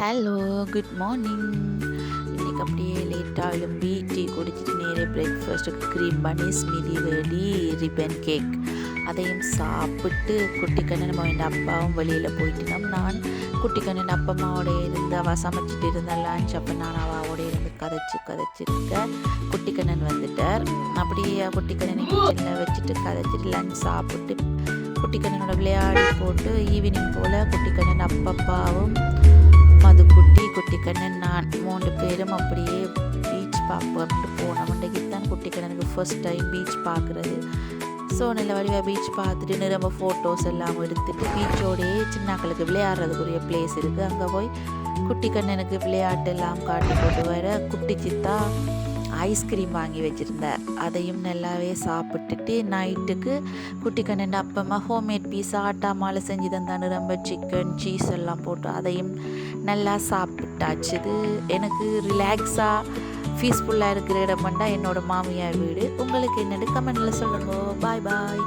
Hello, good morning. இன்றைக்கி அப்படியே லேட்டாக எழும்பி டீ குடிச்சிட்டு நேரே பிரேக்ஃபாஸ்ட்டுக்கு க்ரீம் பண்ணி ஸ்மிதி வேடி ரிப்பன் கேக் அதையும் சாப்பிட்டு குட்டிக்கண்ணன் என் அப்பாவும் வெளியில் போயிட்டுனோம். நான் குட்டிக்கண்ணன் அப்பம்மாவோட இருந்து அவள் சமைச்சிட்டு இருந்தேன் லஞ்ச். அப்போ நான் அவளோட இருந்து கதைச்சிருக்க குட்டிக்கண்ணன் வந்துட்டார். அப்படியே குட்டிக்கண்ணனை கிச்சனில் வச்சுட்டு கதைச்சிட்டு லஞ்ச் சாப்பிட்டு குட்டிக்கண்ணனோட விளையாடி போட்டு ஈவினிங் போல் குட்டிக்கண்ணன் அப்பப்பாவும் குட்டிக்கண்ணன் நான் 3 பேரும் அப்படியே பீச் பார்ப்போம்ட்டு போனோம். இன்றைக்கு தான் குட்டிக்கண்ணனுக்கு ஃபர்ஸ்ட் டைம் பீச் பார்க்குறது. ஸோ நல்ல வடிவாக பீச் பார்த்துட்டு நம்ம ஃபோட்டோஸ் எல்லாம் எடுத்துகிட்டு பீச்சோடையே சின்னாக்களுக்கு விளையாடுறதுக்குரிய பிளேஸ் இருக்குது. அங்கே போய் குட்டிக்கண்ணனுக்கு விளையாட்டு எல்லாம் காட்டி போட்டு வர குட்டி சித்தா ஐஸ்கிரீம் வாங்கி வச்சுருந்தார். அதையும் நல்லாவே சாப்பிட்டுட்டு நைட்டுக்கு குட்டிக்கண்ணன் அப்பமா ஹோம்மேட் பீஸா ஆட்டா மாலை செஞ்சு தந்தான்னு ரொம்ப சிக்கன் சீஸ் எல்லாம் போட்டு அதையும் நல்லா சாப்பிட்டாச்சு. இது எனக்கு ரிலாக்ஸாக பீஸ்ஃபுல்லாக இருக்கிற இடம்னா என்னோடய மாமியார் வீடு. உங்களுக்கு என்னென்னு கமெண்டில் சொல்லுங்க. பாய் பாய்.